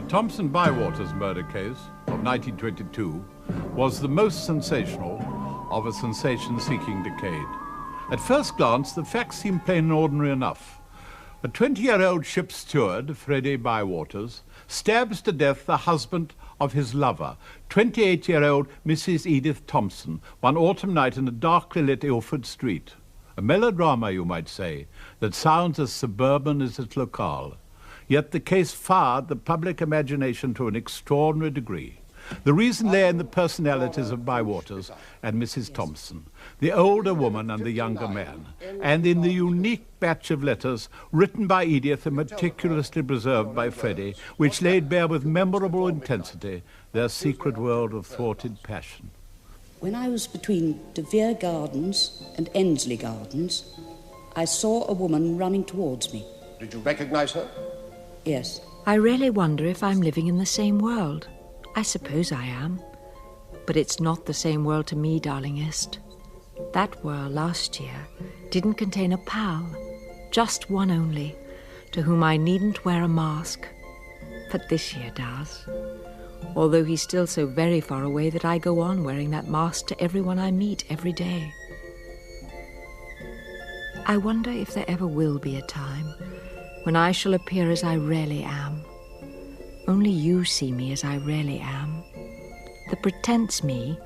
Thompson Bywater's murder case of 1922 was the most sensational of a sensation-seeking decade. At first glance, the facts seemed plain and ordinary enough. A 20-year-old ship's steward, Freddie Bywaters, stabs to death the husband of his lover, 28-year-old Mrs. Edith Thompson, one autumn night in a darkly lit Ilford street. A melodrama, you might say, that sounds as suburban as its locale. Yet the case fired the public imagination to an extraordinary degree. The reason lay in the personalities of Bywaters and Mrs. Thompson, the older woman and the younger man, and in the unique batch of letters written by Edith and meticulously preserved by Freddie, which laid bare with memorable intensity their secret world of thwarted passion. When I was between De Vere Gardens and Ensley Gardens, I saw a woman running towards me. Did you recognize her? Yes. I really wonder if I'm living in the same world. I suppose I am. But it's not the same world to me, darlingest. That world last year didn't contain a pal, just one only, to whom I needn't wear a mask. But this year does. Although he's still so very far away that I go on wearing that mask to everyone I meet every day. I wonder if there ever will be a time when I shall appear as I really am. Only you see me as I really am. The pretense me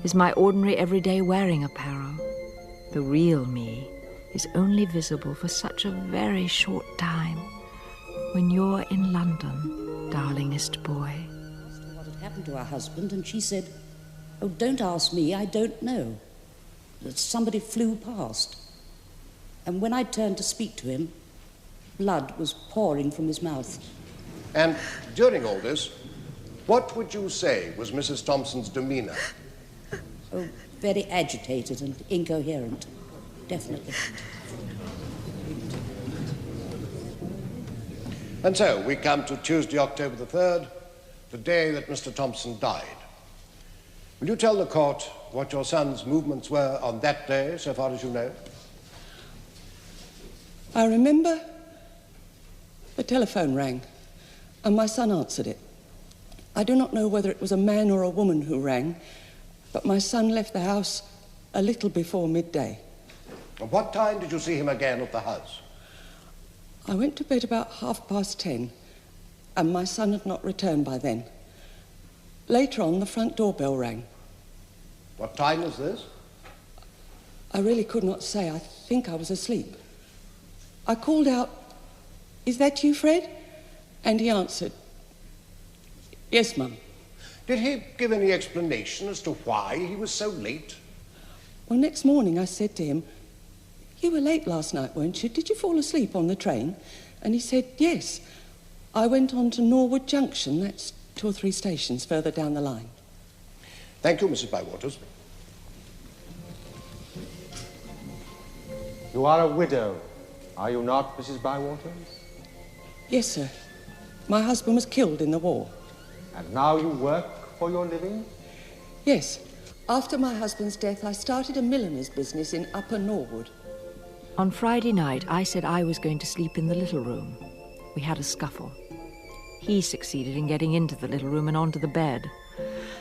is my ordinary everyday wearing apparel. The real me is only visible for such a very short time, when you're in London, darlingest boy. What had happened to her husband, and she said, "Oh, don't ask me, I don't know." That somebody flew past. And when I turned to speak to him, blood was pouring from his mouth. And during all this, what would you say was Mrs. Thompson's demeanor? Oh, very agitated and incoherent, definitely. And so we come to Tuesday, October the 3rd, the day that Mr. Thompson died. Will you tell the court what your son's movements were on that day, so far as you know? I remember the telephone rang, and my son answered it. I do not know whether it was a man or a woman who rang, but my son left the house a little before midday. At what time did you see him again at the house? I went to bed about 10:30, and my son had not returned by then. Later on, the front doorbell rang. What time was this? I really could not say. I think I was asleep. I called out, "Is that you, Fred?" And he answered, "Yes, Mum." Did he give any explanation as to why he was so late? Well, next morning I said to him, "You were late last night, weren't you? Did you fall asleep on the train?" And he said, "Yes. I went on to Norwood Junction. That's 2 or 3 stations further down the line." Thank you, Mrs. Bywaters. You are a widow, are you not, Mrs. Bywaters? Yes, sir. My husband was killed in the war. And now you work for your living? Yes. After my husband's death, I started a milliner's business in Upper Norwood. On Friday night, I said I was going to sleep in the little room. We had a scuffle. He succeeded in getting into the little room and onto the bed.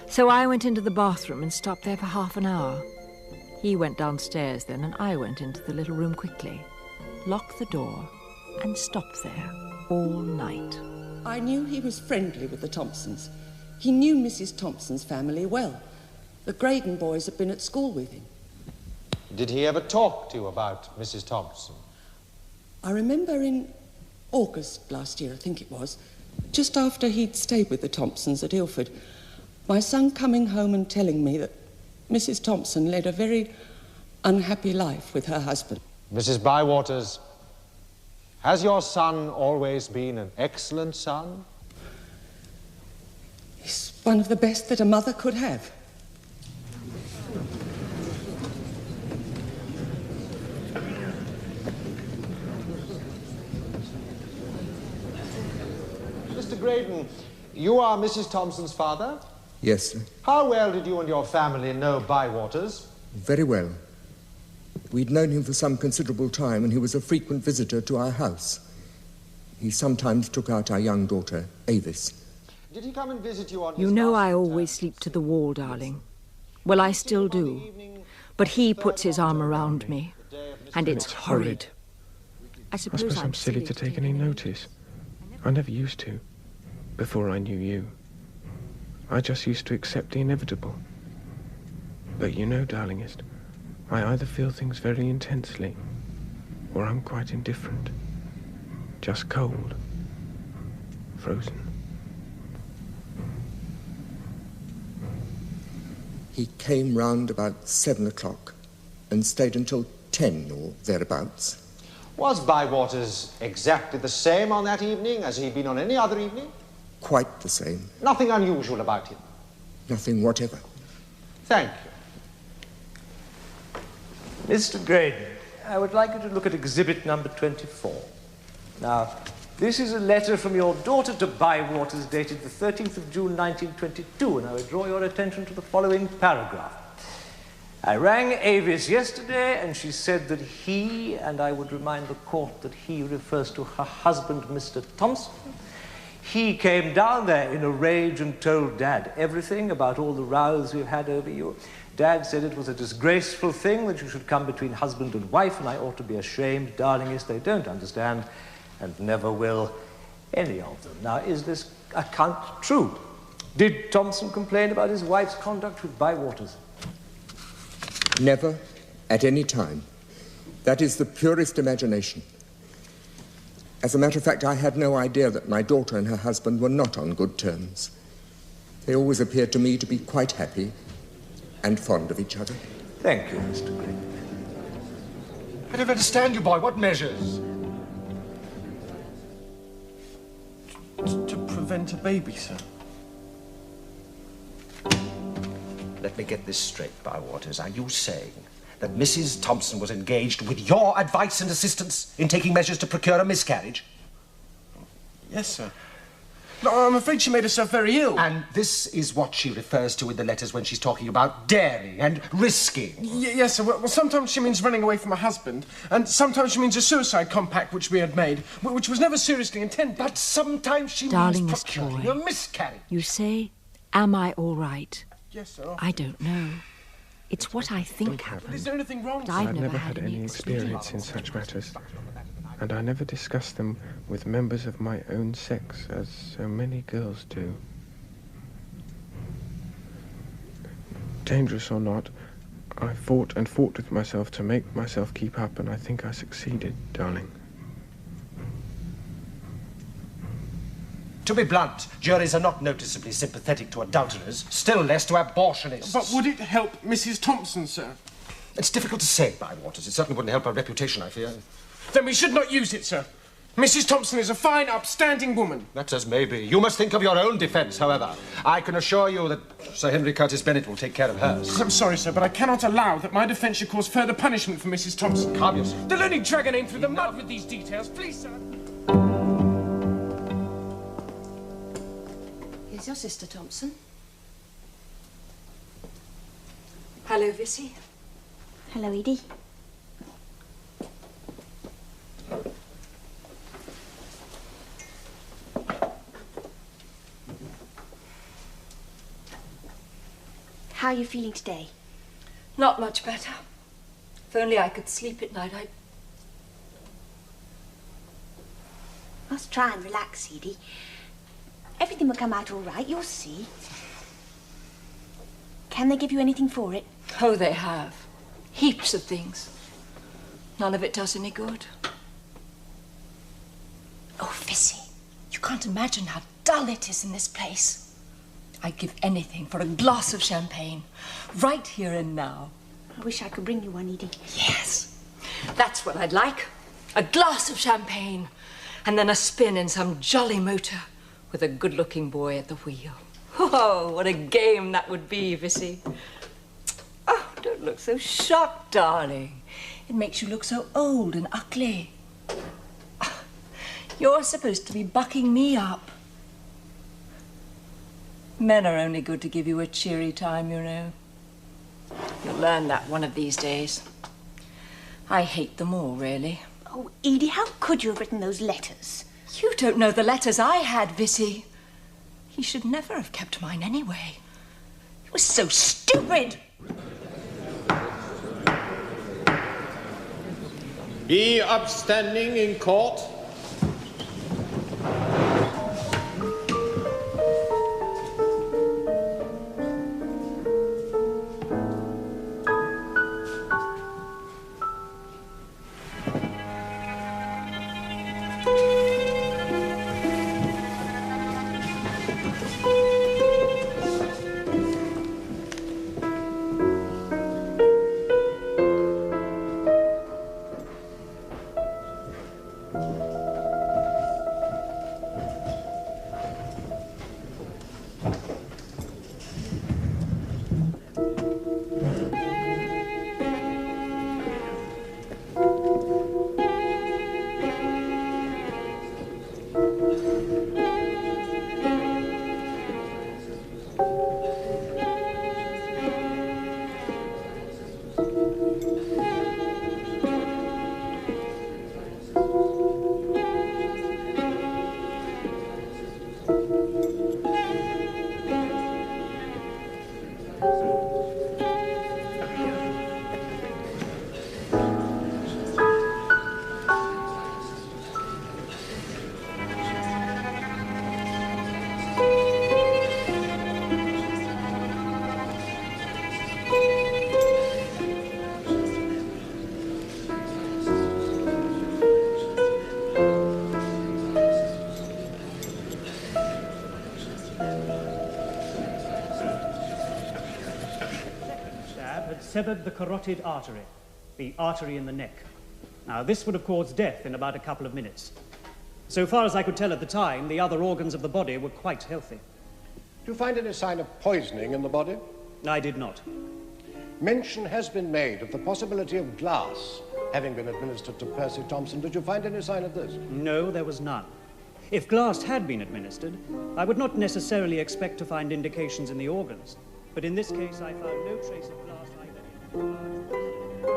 So I went into the bathroom and stopped there for half an hour. He went downstairs then, and I went into the little room quickly, locked the door, and stopped there all night. I knew he was friendly with the Thompsons. He knew Mrs. Thompson's family well. The Graydon boys had been at school with him. Did he ever talk to you about Mrs. Thompson? I remember in August last year, I think it was, just after he'd stayed with the Thompsons at Ilford, my son coming home and telling me that Mrs. Thompson led a very unhappy life with her husband. Mrs. Bywaters, has your son always been an excellent son? He's one of the best that a mother could have. Mr. Graydon, you are Mrs. Thompson's father? Yes, sir. How well did you and your family know Bywaters? Very well. We'd known him for some considerable time, and he was a frequent visitor to our house. He sometimes took out our young daughter, Avis. Did he come and visit you on You his know last I always return? sleep to the wall, darling. Well, I still do. But he puts his arm around me, and it's horrid. I suppose I'm silly to take any notice. I never used to, before I knew you. I just used to accept the inevitable. But you know, darlingest, I either feel things very intensely, or I'm quite indifferent. Just cold. Frozen. He came round about 7 o'clock and stayed until 10 or thereabouts. Was Bywaters exactly the same on that evening as he'd been on any other evening? Quite the same. Nothing unusual about him? Nothing whatever. Thank you. Mr. Graydon, I would like you to look at exhibit number 24. Now, this is a letter from your daughter to Bywaters dated the 13th of June, 1922, and I would draw your attention to the following paragraph. I rang Avis yesterday, and she said that he, and I would remind the court that he refers to her husband, Mr. Thompson, he came down there in a rage and told Dad everything about all the rows we've had over you. Dad said it was a disgraceful thing that you should come between husband and wife, and I ought to be ashamed, darlingest. They don't understand, and never will, any of them. Now, is this account true? Did Thompson complain about his wife's conduct with Bywaters? Never, at any time. That is the purest imagination. As a matter of fact, I had no idea that my daughter and her husband were not on good terms. They always appeared to me to be quite happy and fond of each other. Thank you, Mr. Graydon. I don't understand you, boy. What measures? To prevent a baby, sir. Let me get this straight, Bywaters. Are you saying that Mrs. Thompson was engaged with your advice and assistance in taking measures to procure a miscarriage? Yes, sir. No, I'm afraid she made herself very ill. And this is what she refers to in the letters when she's talking about daring and risking. Yes, sir. Well, sometimes she means running away from her husband, and sometimes she means a suicide compact which we had made, which was never seriously intended. But sometimes she Darling means Miss procuring Joy, a miscarriage. You say, am I all right? Yes, sir. I don't know. It's what I think happened. Is there anything wrong? But I've never had any experience in such matters, and I never discussed them with members of my own sex, as so many girls do. Dangerous or not, I fought and fought with myself to make myself keep up, and I think I succeeded, darling. To be blunt, juries are not noticeably sympathetic to adulterers, still less to abortionists. But would it help Mrs. Thompson, sir? It's difficult to say, Bywaters. It certainly wouldn't help her reputation, I fear. Then we should not use it, sir. Mrs. Thompson is a fine, upstanding woman. That's as may be. You must think of your own defence, however. I can assure you that Sir Henry Curtis Bennett will take care of hers. I'm sorry, sir, but I cannot allow that my defence should cause further punishment for Mrs. Thompson. Calm yourself. They'll only drag her name through the mud with these details. Please, sir. Here's your sister, Thompson. Hello, Vissy. Hello, Edie. How are you feeling today? Not much better. If only I could sleep at night, Must try and relax, Edie. Everything will come out all right, you'll see. Can they give you anything for it? Oh, they have. Heaps of things. None of it does any good. Oh, Vissy, you can't imagine how dull it is in this place. I'd give anything for a glass of champagne, right here and now. I wish I could bring you one, Edie. Yes, that's what I'd like. A glass of champagne, and then a spin in some jolly motor with a good-looking boy at the wheel. Oh, what a game that would be, Vissy. Oh, don't look so shocked, darling. It makes you look so old and ugly. You're supposed to be bucking me up. Men are only good to give you a cheery time, you know. You'll learn that one of these days. I hate them all, really. Oh, Edie, how could you have written those letters? You don't know the letters I had, Vissy. He should never have kept mine anyway. It was so stupid! Be upstanding in court. Severed the carotid artery, the artery in the neck. Now, this would have caused death in about a couple of minutes. So far as I could tell at the time, the other organs of the body were quite healthy. Did you find any sign of poisoning in the body? I did not. Mention has been made of the possibility of glass having been administered to Percy Thompson. Did you find any sign of this? No, there was none. If glass had been administered, I would not necessarily expect to find indications in the organs. But in this case, I found no trace of glass either.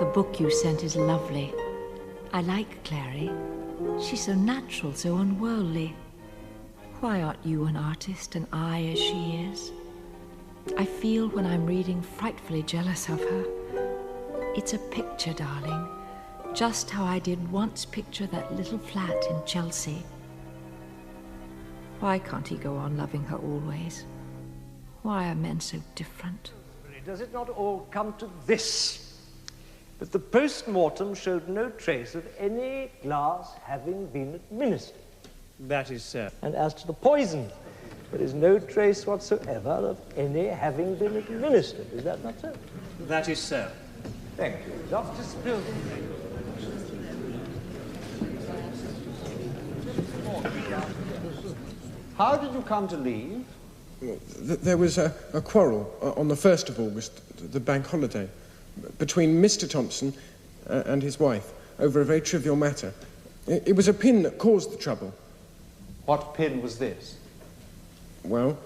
The book you sent is lovely. I like Clary. She's so natural, so unworldly. Why aren't you an artist and I as she is? I feel when I'm reading frightfully jealous of her. It's a picture, darling. Just how I did once picture that little flat in Chelsea. Why can't he go on loving her always? Why are men so different? Does it not all come to this? That the post-mortem showed no trace of any glass having been administered. That is so. And as to the poison, there is no trace whatsoever of any having been administered. Is that not so? That is so. Thank you. Dr. Spilkin. How did you come to leave? There was a quarrel on the 1st of August, the bank holiday, between Mr. Thompson and his wife over a very trivial matter. It was a pin that caused the trouble. What pin was this? Well,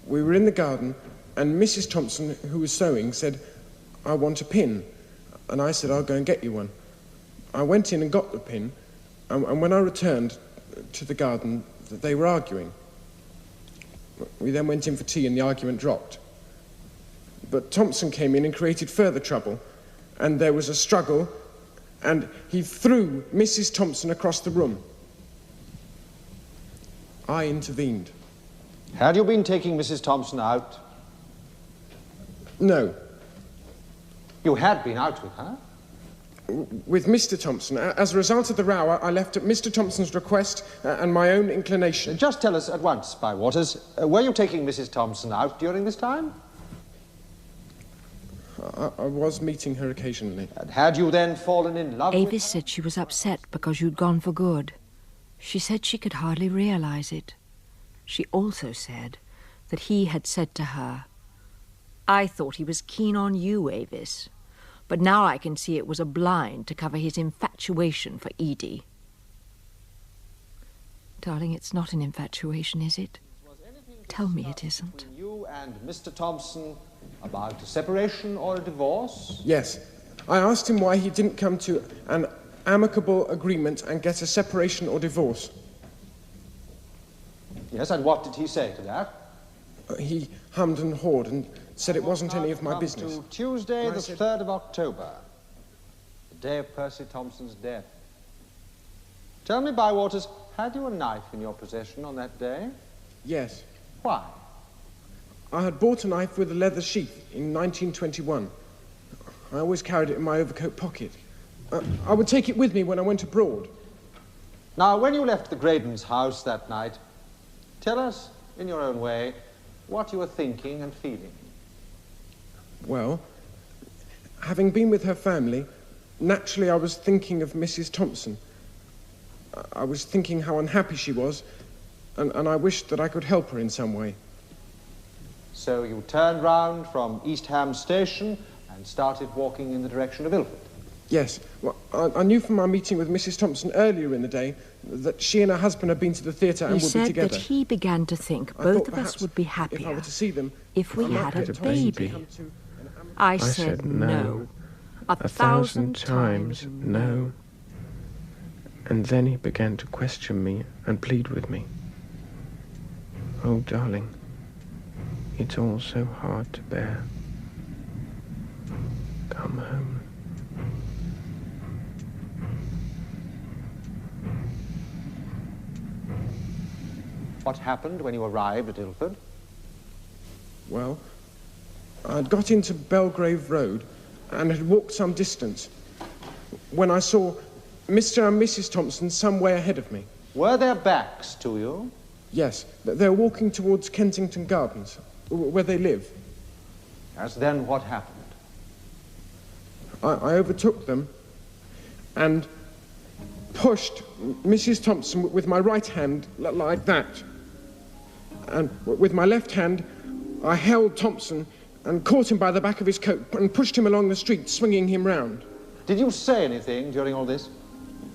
we were in the garden and Mrs. Thompson, who was sewing, said, "I want a pin." And I said, "I'll go and get you one." I went in and got the pin, and when I returned to the garden, they were arguing. We then went in for tea and the argument dropped. But Thompson came in and created further trouble, and there was a struggle, and he threw Mrs. Thompson across the room. I intervened. Had you been taking Mrs. Thompson out? No. You had been out with her? With Mr. Thompson. As a result of the row, I left at Mr. Thompson's request and my own inclination. Just tell us at once, Bywaters, were you taking Mrs. Thompson out during this time? I was meeting her occasionally. And had you then fallen in love with her? Avis said she was upset because you'd gone for good. She said she could hardly realize it. She also said that he had said to her, "I thought he was keen on you, Avis. But now I can see it was a blind to cover his infatuation for Edie." Darling, it's not an infatuation, is it? Tell me it isn't. You and Mr. Thompson about a separation or a divorce? Yes. I asked him why he didn't come to an amicable agreement and get a separation or divorce. Yes, and what did he say to that? He hummed and hawed and said it wasn't any of my business. To Tuesday, the 3rd of October, the day of Percy Thompson's death. Tell me, Bywaters, had you a knife in your possession on that day? Yes. Why? I had bought a knife with a leather sheath in 1921. I always carried it in my overcoat pocket. I would take it with me when I went abroad. Now, when you left the Gradens' house that night, tell us, in your own way, what you were thinking and feeling. Well, having been with her family, naturally I was thinking of Mrs. Thompson. I was thinking how unhappy she was, and I wished that I could help her in some way. So you turned round from East Ham Station and started walking in the direction of Ilford? Yes. Well, I knew from our meeting with Mrs. Thompson earlier in the day that she and her husband had been to the theatre and would be together. He said that he began to think both of us would be happier if I were to see them, if we had a baby. I said no. 1,000 times no. And then he began to question me and plead with me. Oh, darling, it's all so hard to bear. Come home. What happened when you arrived at Ilford? Well, I'd got into Belgrave Road and had walked some distance when I saw Mr. and Mrs. Thompson some way ahead of me. Were their backs to you? Yes, they were walking towards Kensington Gardens, where they live. Yes, then what happened? I overtook them and pushed Mrs. Thompson with my right hand like that. And with my left hand, I held Thompson and caught him by the back of his coat and pushed him along the street, swinging him round. Did you say anything during all this?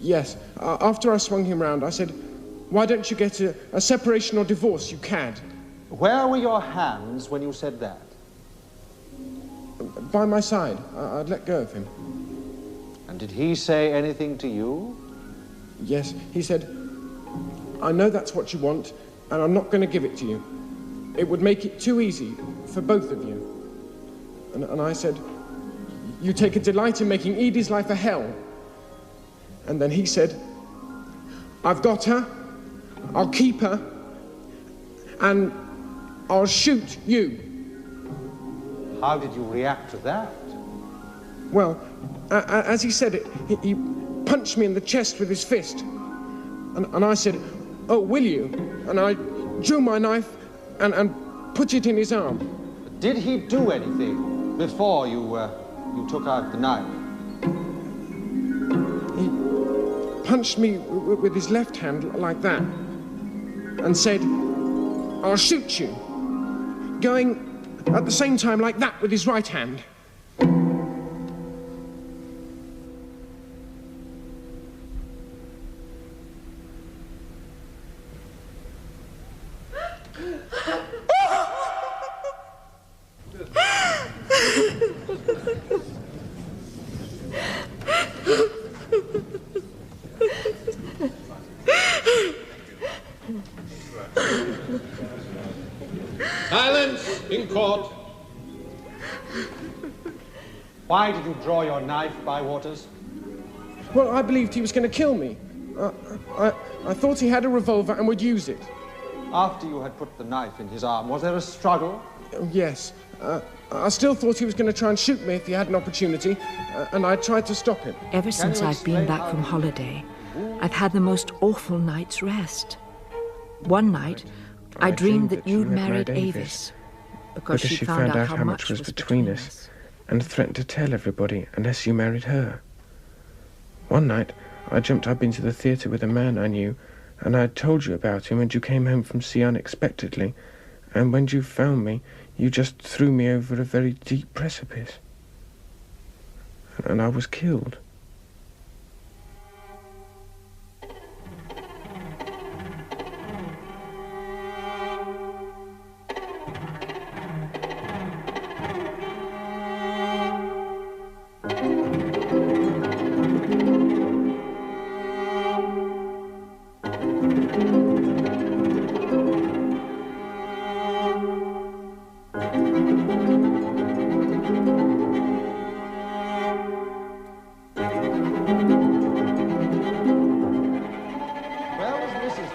Yes. After I swung him round, I said, "Why don't you get a separation or divorce, you cad?" Where were your hands when you said that? By my side. I'd let go of him. And did he say anything to you? Yes. He said, "I know that's what you want, and I'm not going to give it to you. It would make it too easy for both of you." And I said, "You take a delight in making Edie's life a hell." And then he said, "I've got her, I'll keep her, and I'll shoot you." How did you react to that? Well, as he said it, he punched me in the chest with his fist. And I said, "Oh, will you?" And I drew my knife and put it in his arm. Did he do anything before you took out the knife? He punched me with his left hand like that and said, "I'll shoot you," going at the same time like that with his right hand. Silence in court. Why did you draw your knife, Bywaters? Well, I believed he was going to kill me. I thought he had a revolver and would use it. After you had put the knife in his arm, was there a struggle? Yes. I still thought he was going to try and shoot me if he had an opportunity, and I tried to stop him. Ever since I've been back from holiday, I've had the most awful night's rest. One night, I dreamed that you'd married Avis because she found out how much was between us and threatened to tell everybody unless you married her. One night, I dreamt I'd been to the theatre with a man I knew, and I had told you about him, and you came home from sea unexpectedly, and when you found me, you just threw me over a very deep precipice. And I was killed.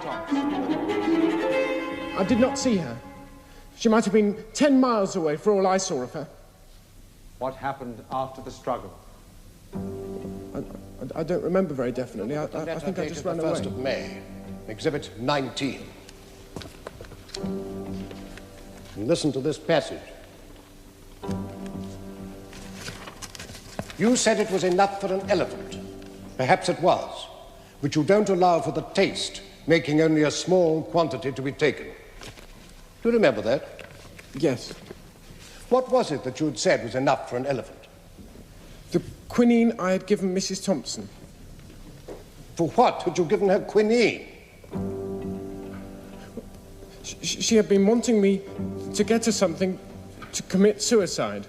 Thompson? I did not see her. She might have been 10 miles away for all I saw of her. What happened after the struggle? I don't remember very definitely. I Letter think I dated just the ran 1st away. of May, Exhibit 19. And listen to this passage. You said it was enough for an elephant. Perhaps it was, but you don't allow for the taste, making only a small quantity to be taken. Do you remember that? Yes. What was it that you had said was enough for an elephant? The quinine I had given Mrs. Thompson. For what had you given her quinine? She had been wanting me to get her something to commit suicide.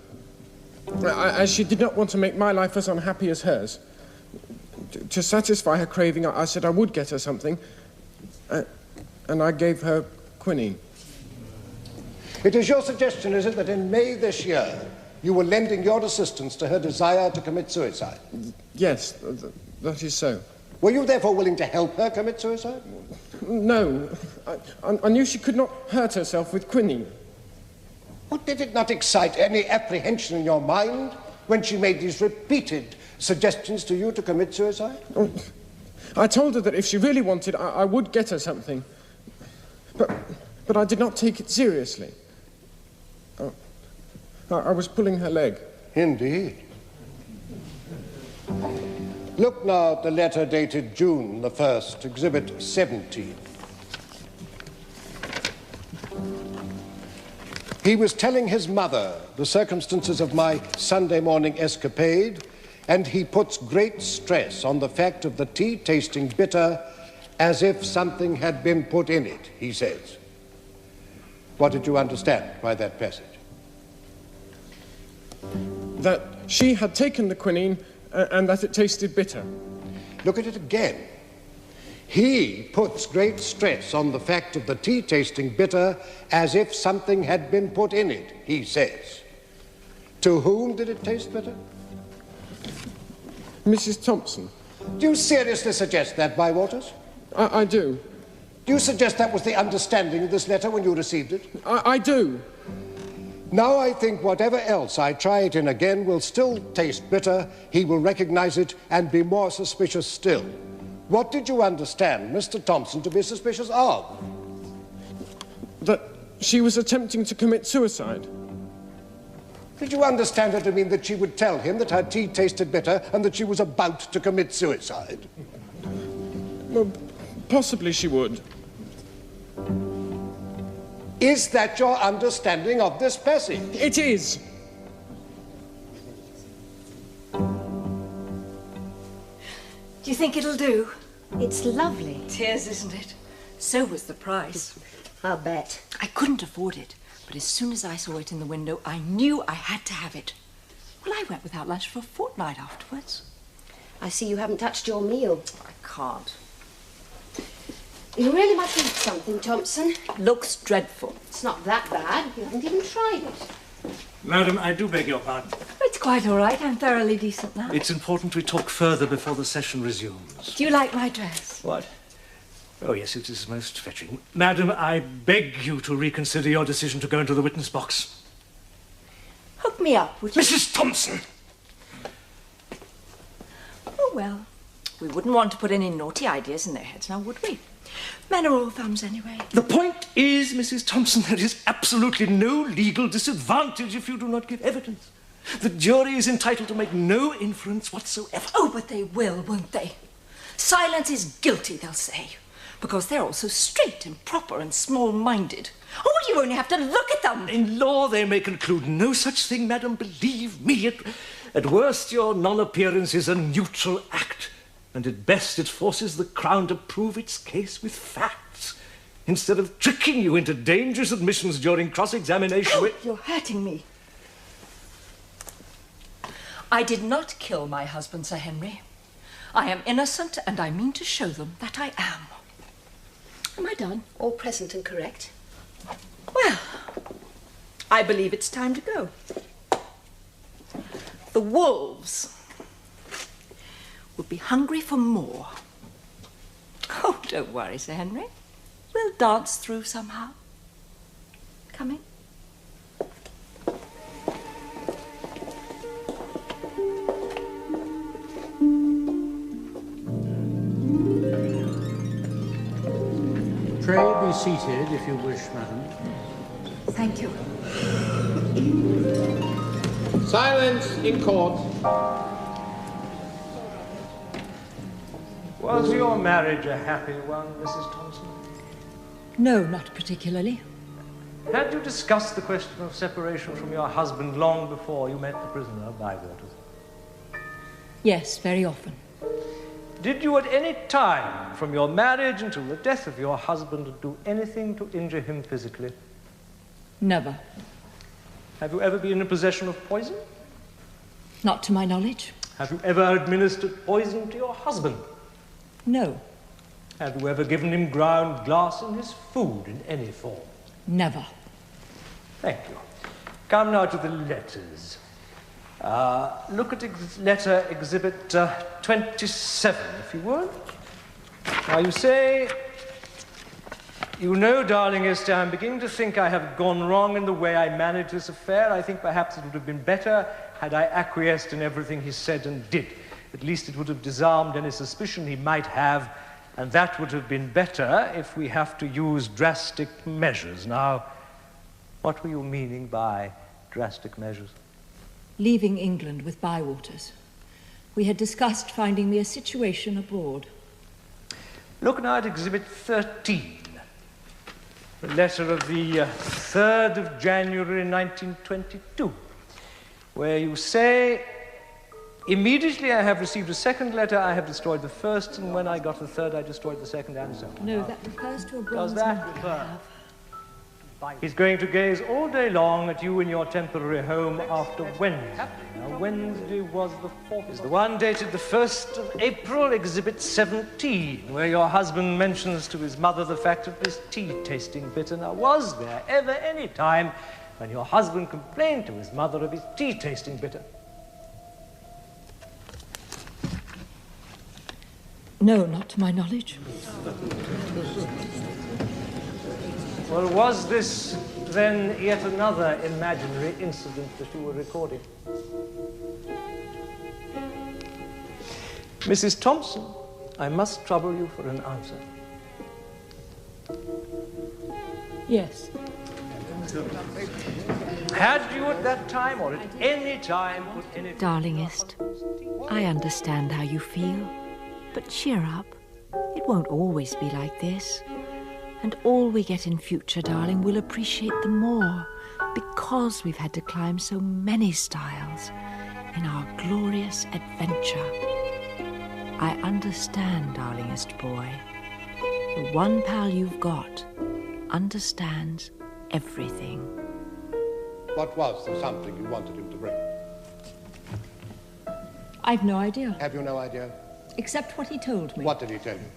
As she did not want to make my life as unhappy as hers. To satisfy her craving, I said I would get her something, and I gave her quinine. It is your suggestion, is it, that in May this year you were lending your assistance to her desire to commit suicide? Yes, that is so. Were you therefore willing to help her commit suicide? No. I knew she could not hurt herself with quinine. Well, did it not excite any apprehension in your mind when she made these repeated suggestions to you to commit suicide? Oh, I told her that if she really wanted, I would get her something. But I did not take it seriously. I was pulling her leg. Indeed. Look now at the letter dated June the 1st, Exhibit 17. He was telling his mother the circumstances of my Sunday morning escapade, and he puts great stress on the fact of the tea tasting bitter as if something had been put in it, he says. What did you understand by that passage? That she had taken the quinine and that it tasted bitter. Look at it again. He puts great stress on the fact of the tea tasting bitter as if something had been put in it, he says. To whom did it taste bitter? Mrs. Thompson. Do you seriously suggest that, Bywaters? I do. Do you suggest that was the understanding of this letter when you received it? I do. Now I think whatever else I try it in again will still taste bitter, he will recognize it and be more suspicious still. What did you understand Mr. Thompson to be suspicious of? That she was attempting to commit suicide. Did you understand her to mean that she would tell him that her tea tasted bitter and that she was about to commit suicide? Well, possibly she would. Is that your understanding of this passage? It is. Do you think it'll do? It's lovely. Tears, isn't it? So was the price. I'll bet. I couldn't afford it, but as soon as I saw it in the window, I knew I had to have it. Well, I went without lunch for a fortnight afterwards. I see you haven't touched your meal. I can't. You really must eat something, Thompson. Looks dreadful. It's not that bad. You haven't even tried it. Madam, I do beg your pardon. It's quite all right. I'm thoroughly decent now. It's important we talk further before the session resumes. Do you like my dress? What? Oh, yes, it is most fetching. Madam, I beg you to reconsider your decision to go into the witness box. Hook me up, would you? Mrs. Thompson! Oh, well, we wouldn't want to put any naughty ideas in their heads, now would we? Men are all thumbs anyway. The point is, Mrs. Thompson, there is absolutely no legal disadvantage if you do not give evidence. The jury is entitled to make no inference whatsoever. Oh, but they will, won't they? Silence is guilty, they'll say, because they're all so straight and proper and small-minded. Oh, well, you only have to look at them. In law, they may conclude no such thing, madam. Believe me, at worst, your non-appearance is a neutral act. And at best, it forces the Crown to prove its case with facts, instead of tricking you into dangerous admissions during cross-examination. Oh, you're hurting me. I did not kill my husband, Sir Henry. I am innocent, and I mean to show them that I am. Am I done? All present and correct. Well, I believe it's time to go. The wolves would be hungry for more. Oh, don't worry, Sir Henry. We'll dance through somehow. Coming? Pray be seated if you wish, madam. Thank you. Silence in court. Was your marriage a happy one, Mrs. Thompson? No, not particularly. Had you discussed the question of separation from your husband long before you met the prisoner, Bywater? Yes, very often. Did you at any time, from your marriage until the death of your husband, do anything to injure him physically? Never. Have you ever been in possession of poison? Not to my knowledge. Have you ever administered poison to your husband? No. Have you ever given him ground glass in his food in any form? Never. Thank you. Come now to the letters. Look at letter exhibit 27, if you would. Now you say, you know, darling Esther, I'm beginning to think I have gone wrong in the way I managed this affair. I think perhaps it would have been better had I acquiesced in everything he said and did. At least it would have disarmed any suspicion he might have, and that would have been better if we have to use drastic measures. Now, what were you meaning by drastic measures? Leaving England with Bywaters. We had discussed finding me a situation abroad. Look now at Exhibit 13. The letter of the 3rd of January 1922, where you say, immediately I have received a second letter, I have destroyed the first, and when I got the third, I destroyed the second and so on. No, that refers to a bronze Does that medal I refer? have. He's going to gaze all day long at you in your temporary home after Wednesday. Now, Wednesday was the 4th. Is the one dated the 1st of April, Exhibit 17, where your husband mentions to his mother the fact of his tea tasting bitter. Now, was there ever any time when your husband complained to his mother of his tea tasting bitter? No, not to my knowledge. Well, was this then yet another imaginary incident that you were recording? Mrs. Thompson, I must trouble you for an answer. Yes. Had you at that time or at any time put any... Darlingest, I understand how you feel, but cheer up. It won't always be like this. And all we get in future, darling, we'll appreciate the more, because we've had to climb so many stiles in our glorious adventure. I understand, darlingest boy. The one pal you've got understands everything. What was the something you wanted him to bring? I've no idea. Have you no idea? Except what he told me. What did he tell you?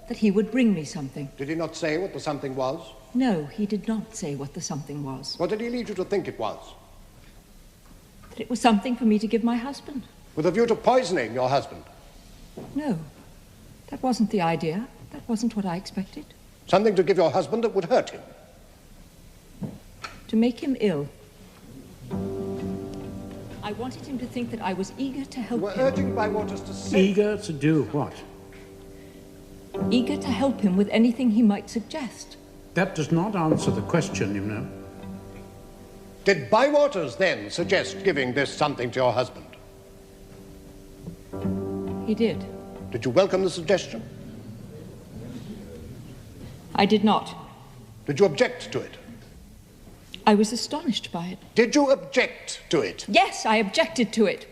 That he would bring me something. Did he not say what the something was? No, he did not say what the something was. What did he lead you to think it was? That it was something for me to give my husband. With a view to poisoning your husband? No, that wasn't the idea. That wasn't what I expected. Something to give your husband that would hurt him? To make him ill. I wanted him to think that I was eager to help him. You were urging Bywaters to say... Eager to do what? Eager to help him with anything he might suggest. That does not answer the question, you know. Did Bywaters then suggest giving this something to your husband? He did. Did you welcome the suggestion? I did not. Did you object to it? I was astonished by it. Did you object to it? Yes, I objected to it.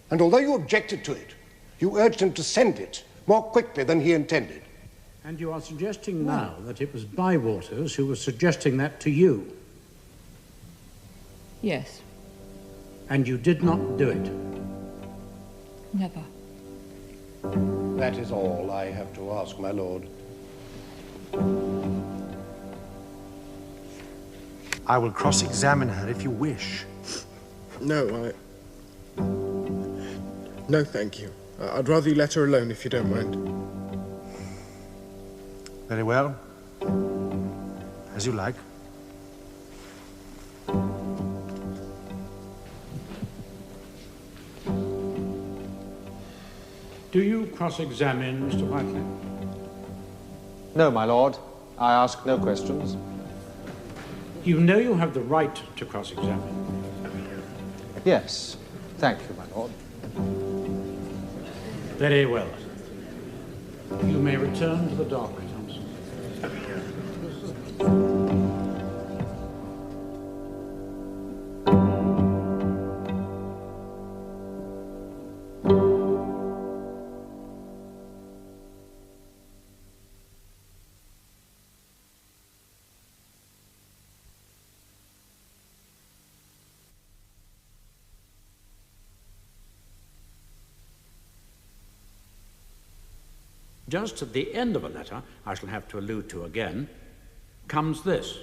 And although you objected to it, you urged him to send it more quickly than he intended. And you are suggesting now that it was Bywaters who was suggesting that to you? Yes. And you did not do it? Never. That is all I have to ask, my lord. I will cross-examine her if you wish. No, No, thank you. I'd rather you let her alone if you don't mind. Very well. As you like. Do you cross-examine Mr. Whiteley? No, my lord. I ask no questions. You know you have the right to cross-examine. Yes. Thank you, my lord. Very well. You may return to the dock, Thompson. Just at the end of a letter, I shall have to allude to again, comes this.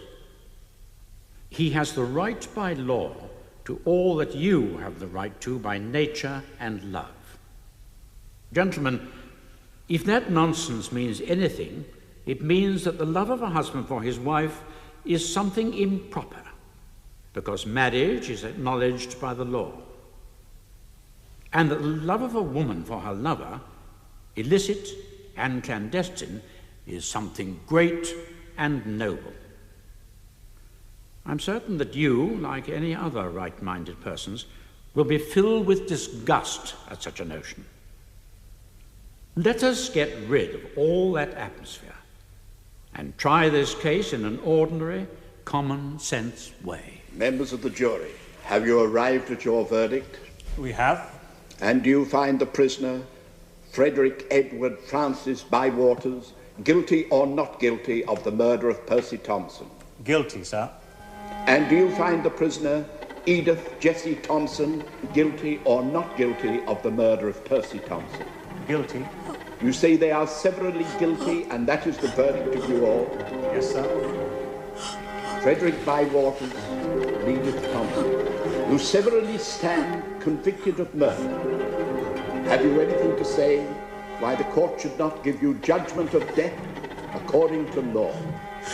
He has the right by law to all that you have the right to by nature and love. Gentlemen, if that nonsense means anything, it means that the love of a husband for his wife is something improper, because marriage is acknowledged by the law, and that the love of a woman for her lover, illicit and clandestine, is something great and noble. I'm certain that you, like any other right-minded persons, will be filled with disgust at such a notion. Let us get rid of all that atmosphere and try this case in an ordinary, common-sense way. Members of the jury, have you arrived at your verdict? We have. And do you find the prisoner, Frederick Edward Francis Bywaters, guilty or not guilty of the murder of Percy Thompson? Guilty, sir. And do you find the prisoner, Edith Jessie Thompson, guilty or not guilty of the murder of Percy Thompson? Guilty. You say they are severally guilty, and that is the verdict of you all? Yes, sir. Frederick Bywaters, Edith Thompson, you severally stand convicted of murder. Have you anything to say why the court should not give you judgment of death according to law?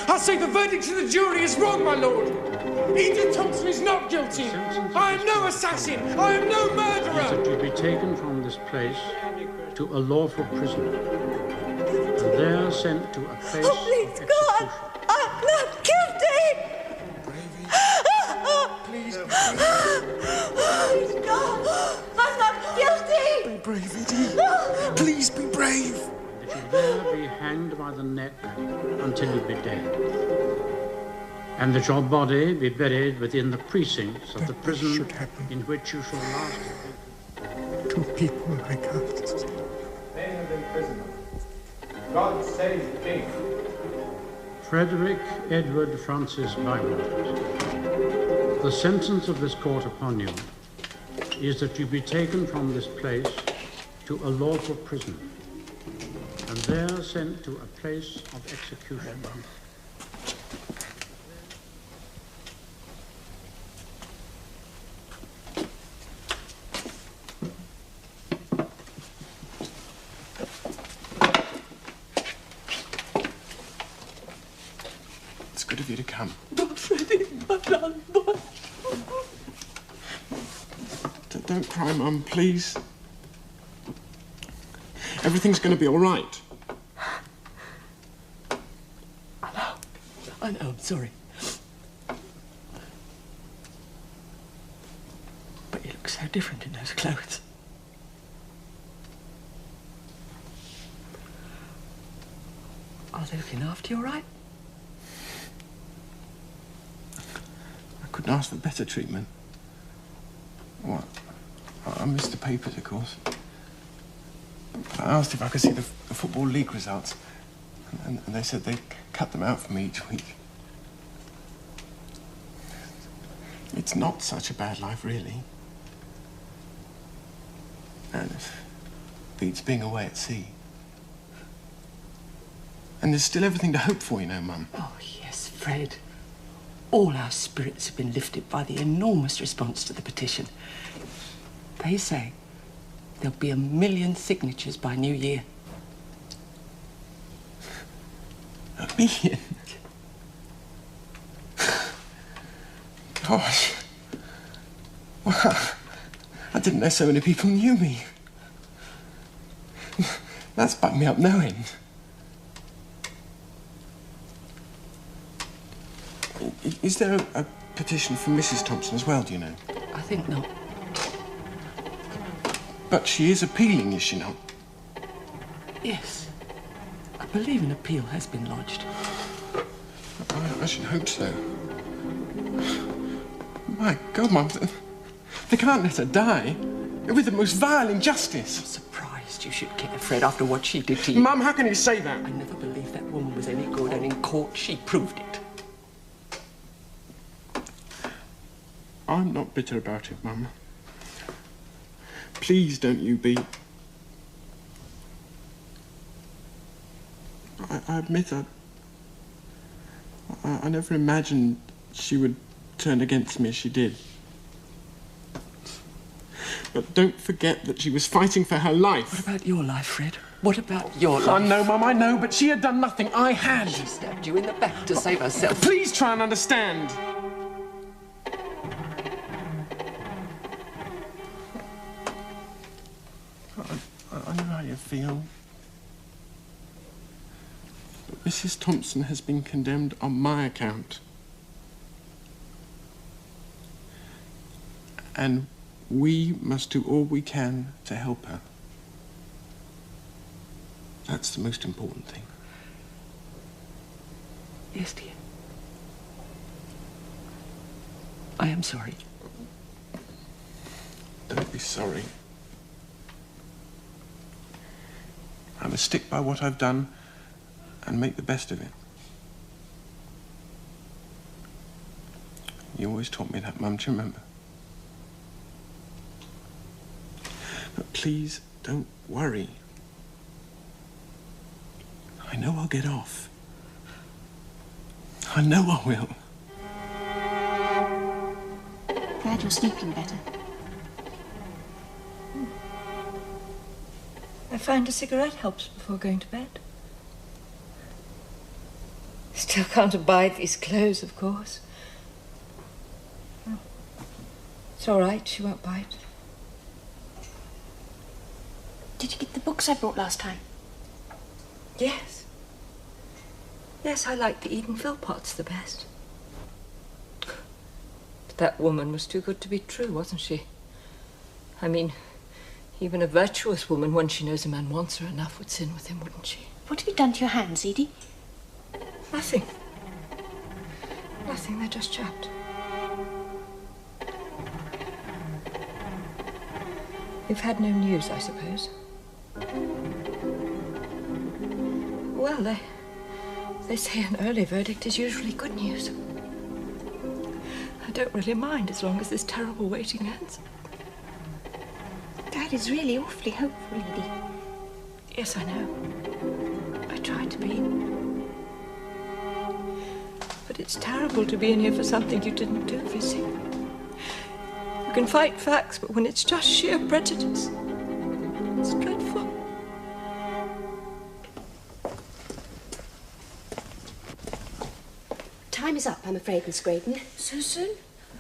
I say the verdict of the jury is wrong, my lord. Edith Thompson is not guilty. I am no assassin. I am no murderer. That you be taken from this place to a lawful prison, and there sent to a place Oh, please, of God! I'm not guilty! Please. Please, God! I'm not guilty! Be brave, Edie. Please be brave. that you there be hanged by the neck until you be dead, and that your body be buried within the precincts of the prison in which you shall last. 2 people like us. They have been prisoners. God save the king. Frederick Edward Francis Bywaters, the sentence of this court upon you is that you be taken from this place to a lawful prison, and there sent to a place of execution. It's good of you to come. But Freddie, my darling boy. Don't cry, Mum, please. Everything's going to be all right. I know, I'm sorry. But you look so different in those clothes. Are they looking after you all right? I couldn't ask for better treatment. What? I missed the papers, of course. I asked if I could see the Football League results, and they said they'd cut them out for me each week. It's not such a bad life, really. And it beats being away at sea. And there's still everything to hope for, you know, Mum. Oh, yes, Fred. All our spirits have been lifted by the enormous response to the petition. They say there'll be 1 million signatures by New Year. 1 million? Gosh. Well, I didn't know so many people knew me. That's bucked me up no end. Is there a petition from Mrs. Thompson as well, do you know? I think not. But she is appealing, is she not? Yes. I believe an appeal has been lodged. I should hope so. My God, Mum, they can't let her die. With the most vile injustice. I'm surprised you should care, Fred, after what she did to you. Mum, how can you say that? I never believed that woman was any good, and in court she proved it. I'm not bitter about it, Mum. Please don't you be. I admit I never imagined she would turn against me as she did. But don't forget that she was fighting for her life. What about your life, Fred? What about your life? I know, Mum, I know, but she had done nothing. I had. She stabbed you in the back to save herself. Please try and understand. I know how you feel. But Mrs. Thompson has been condemned on my account. And we must do all we can to help her. That's the most important thing. Yes, dear. I am sorry. Don't be sorry. I must stick by what I've done and make the best of it. You always taught me that, Mum, do you remember? But please don't worry. I know I'll get off. I know I will. Glad you're sleeping better. I find a cigarette helps before going to bed. Still can't abide these clothes, of course. Oh. It's all right, she won't bite. Did you get the books I brought last time? Yes. Yes, I like the Eden Philpotts the best. But that woman was too good to be true, wasn't she? I mean, even a virtuous woman, once she knows a man wants her enough, would sin with him, wouldn't she? What have you done to your hands, Edie? Nothing. Nothing, they're just chapped. You've had no news, I suppose? Well, they say an early verdict is usually good news. I don't really mind as long as this terrible waiting ends. Dad is really awfully hopeful, Edie. Yes, I know. I try to be. But it's terrible to be in here for something you didn't do, Vissy. You can fight facts, but when it's just sheer prejudice, it's dreadful. Time is up, I'm afraid, Miss Graydon. So soon?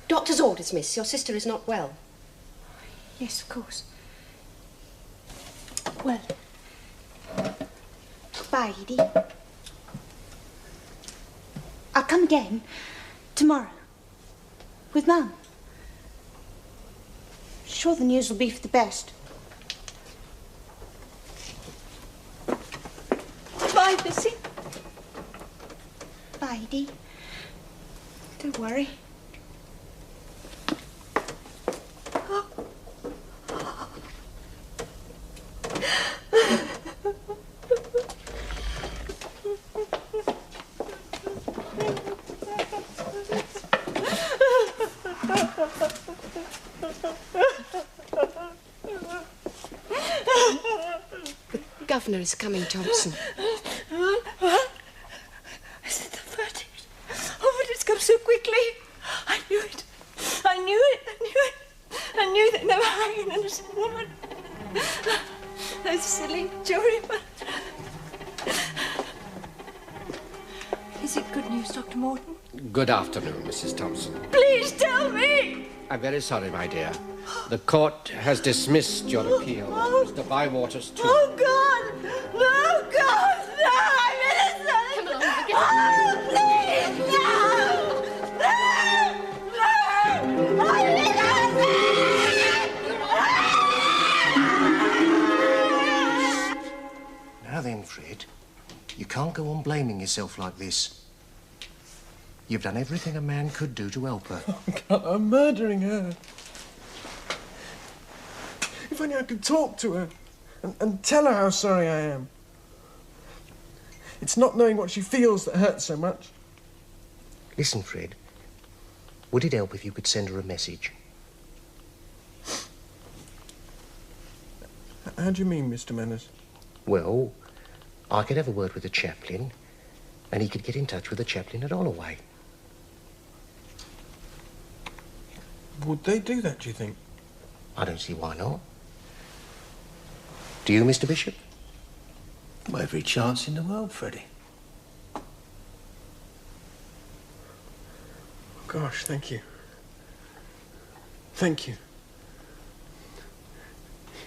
Doctor's orders, miss. Your sister is not well. Yes, of course. Well, goodbye, Edie. I'll come again tomorrow with Mum. Sure, the news will be for the best. Bye, Vissy. Bye, Edie. Don't worry. The governor is coming, Thompson. What? Is it the verdict? Oh, but it's come so quickly. I knew it. I knew it. I knew it. I knew they'd never hang an innocent woman. Those silly jurymen. Is it good news, Dr. Morton? Good afternoon, Mrs. Thompson. Please tell me! I'm very sorry, my dear. The court has dismissed your appeal. Mr. Bywater's too. Oh, God! No, God! No! I'm innocent! Come along, forget Oh, please! No! No! No! I'm innocent! Now then, Fred, you can't go on blaming yourself like this. You've done everything a man could do to help her. Oh, God, I'm murdering her. If only I could talk to her and tell her how sorry I am. It's not knowing what she feels that hurts so much. Listen, Fred, would it help if you could send her a message? How do you mean, Mr. Manners? Well, I could have a word with the chaplain, and he could get in touch with the chaplain at Holloway. Would they do that, do you think? I don't see why not. Do you, Mr. Bishop? Well, every chance in the world, Freddie. Gosh, thank you. Thank you.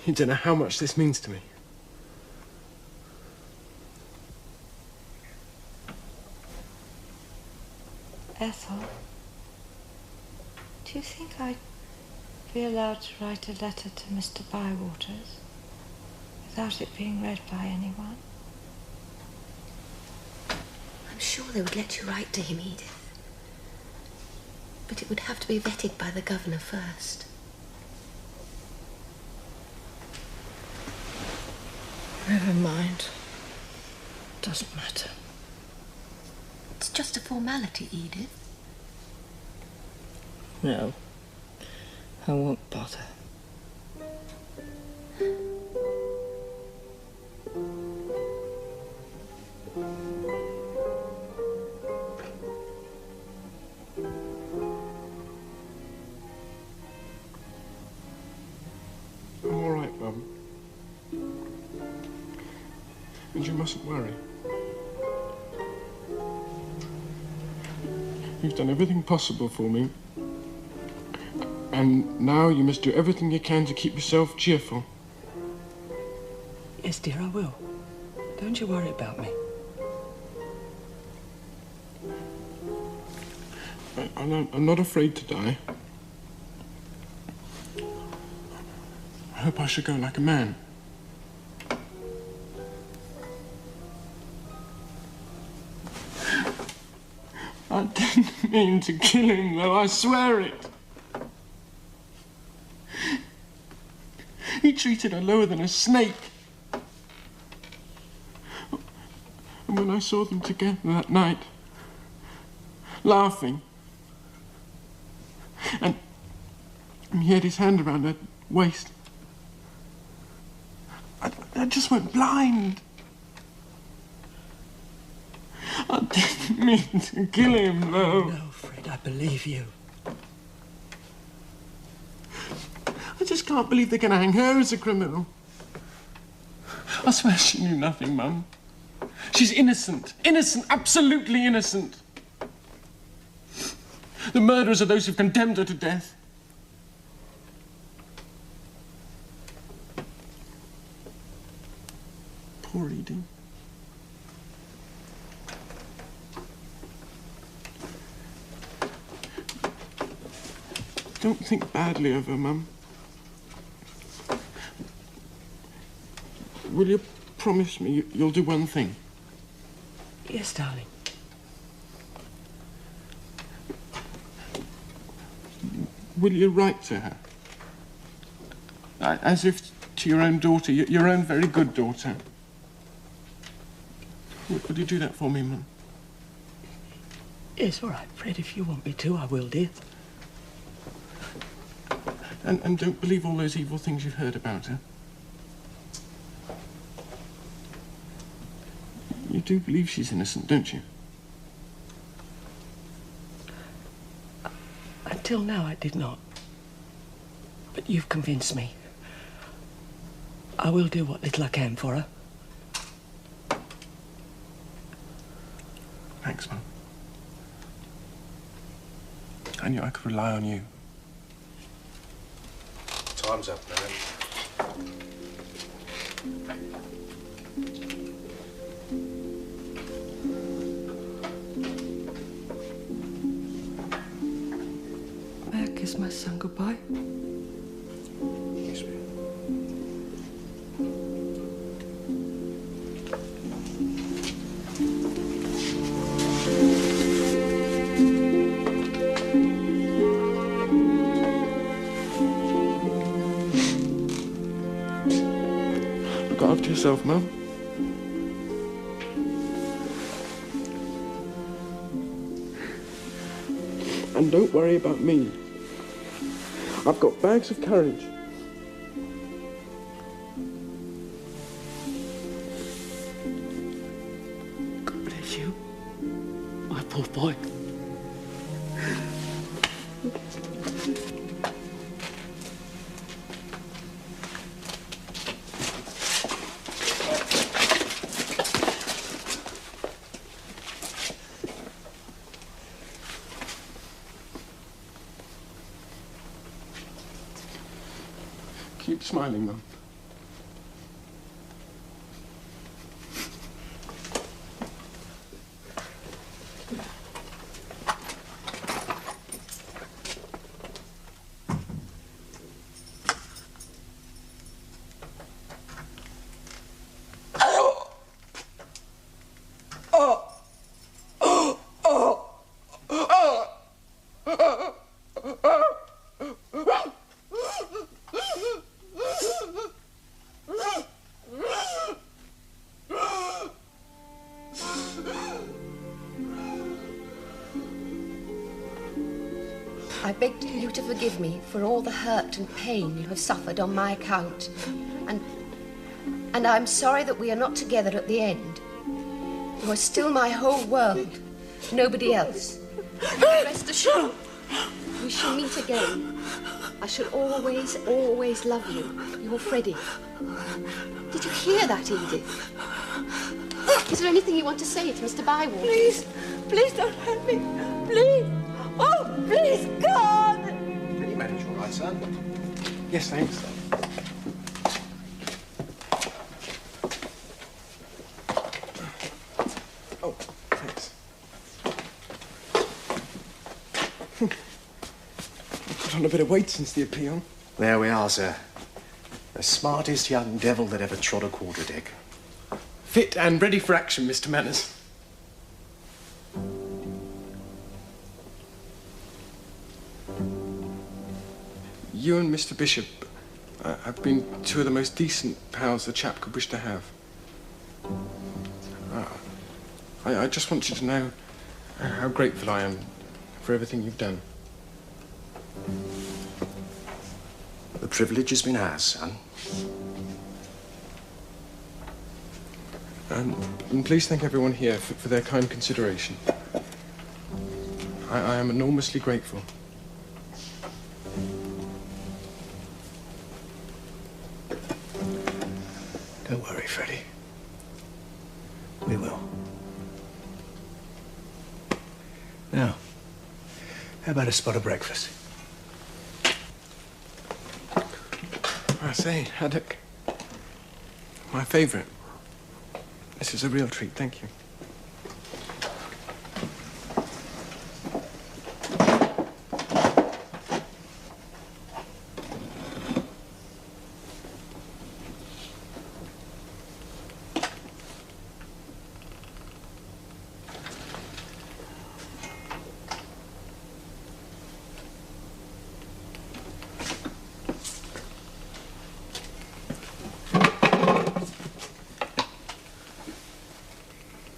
You don't know how much this means to me. Ethel, do you think I'd be allowed to write a letter to Mr. Bywaters without it being read by anyone? I'm sure they would let you write to him, Edith. But it would have to be vetted by the governor first. Never mind. Doesn't matter. It's just a formality, Edith. No. I won't bother. I'm all right, Mum. And you mustn't worry. You've done everything possible for me. And now you must do everything you can to keep yourself cheerful. Yes, dear, I will. Don't you worry about me. I'm not afraid to die. I hope I shall go like a man. I didn't mean to kill him, though, I swear it. He treated her lower than a snake. And when I saw them together that night, laughing, and he had his hand around her waist, I just went blind. I didn't mean to kill him, though. No, Fred, I believe you. I just can't believe they're going to hang her as a criminal. I swear she knew nothing, Mum. She's innocent. Innocent, absolutely innocent. The murderers are those who've condemned her to death. Poor Edie. Don't think badly of her, Mum. Will you promise me you'll do one thing? Yes, darling. Will you write to her? As if to your own daughter, your own very good daughter. Will you do that for me, Mum? Yes, all right, Fred. If you want me to, I will, dear. And don't believe all those evil things you've heard about her. You do believe she's innocent, don't you? Until now, I did not. But you've convinced me. I will do what little I can for her. Thanks, Mum. I knew I could rely on you. Time's up, man. May I kiss my son goodbye? Yes, ma'am. Look after yourself, Mum. And don't worry about me. I've got bags of courage. God bless you, my poor boy. Keep smiling, Mum. I beg you to forgive me for all the hurt and pain you have suffered on my account. And I'm sorry that we are not together at the end. You are still my whole world, nobody else. Rest assured, we shall meet again. I shall always, always love you, your Freddie. Did you hear that, Edith? Is there anything you want to say to Mr. Bywater? Please, please don't hurt me. Please. Oh, please, God! Can you manage all right, son? Yes, thanks. Oh, thanks. I've put on a bit of weight since the appeal. There we are, sir. The smartest young devil that ever trod a quarter-deck. Fit and ready for action, Mr. Manners. You and Mr. Bishop have been two of the most decent pals a chap could wish to have. I just want you to know how grateful I am for everything you've done. The privilege has been ours, son. And please thank everyone here for their kind consideration. I am enormously grateful. Don't worry, Freddie. We will. Now, how about a spot of breakfast? I say, haddock. My favourite. This is a real treat, thank you.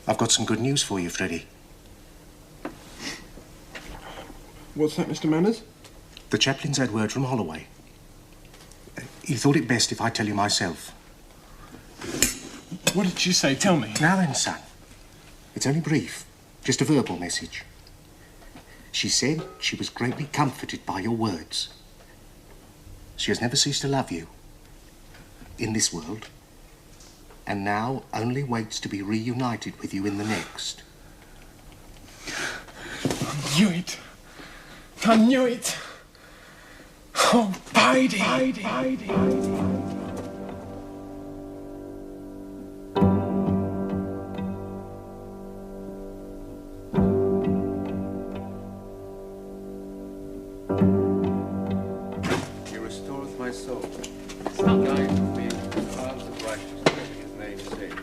I've got some good news for you, Freddie. What's that, Mr. Manners? The chaplain's had word from Holloway. He thought it best if I tell you myself. What did she say? Tell me. Now then, son. It's only brief. Just a verbal message. She said she was greatly comforted by your words. She has never ceased to love you in this world, and now only waits to be reunited with you in the next. knew it. I knew it. Oh, Bidey. He restoreth my soul. He guideth me in the paths of righteousness, his name's sake.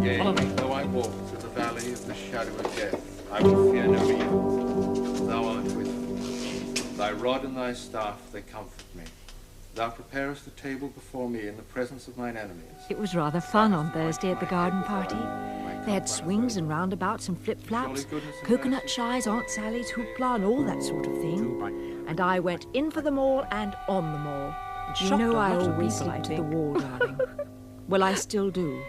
Yea, though I walk through the valley of the shadow of death, I will fear no evil. Thou art with me. Thy rod and thy staff, they comfort me. Thou preparest the table before me in the presence of mine enemies. It was rather fun on Thursday at the garden party. They had swings and roundabouts and flip-flaps, coconut shies, Aunt Sally's hoopla and all that sort of thing. And I went in for them all and on them all. You know I always stick to the wall, darling. Well, I still do.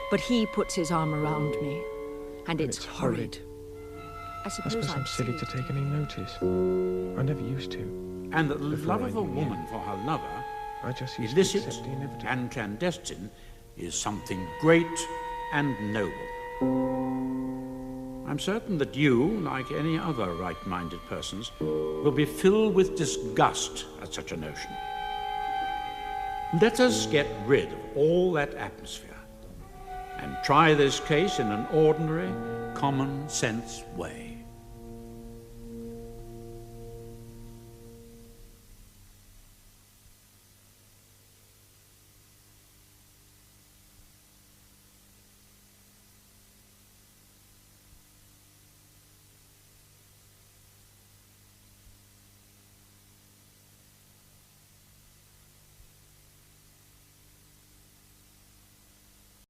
But he puts his arm around me, and it's horrid. I suppose I'm silly to take any notice. I never used to. And that the love of a woman for her lover, illicit and clandestine, is something great and noble. I'm certain that you, like any other right-minded persons, will be filled with disgust at such a notion. Let us get rid of all that atmosphere and try this case in an ordinary, common-sense way.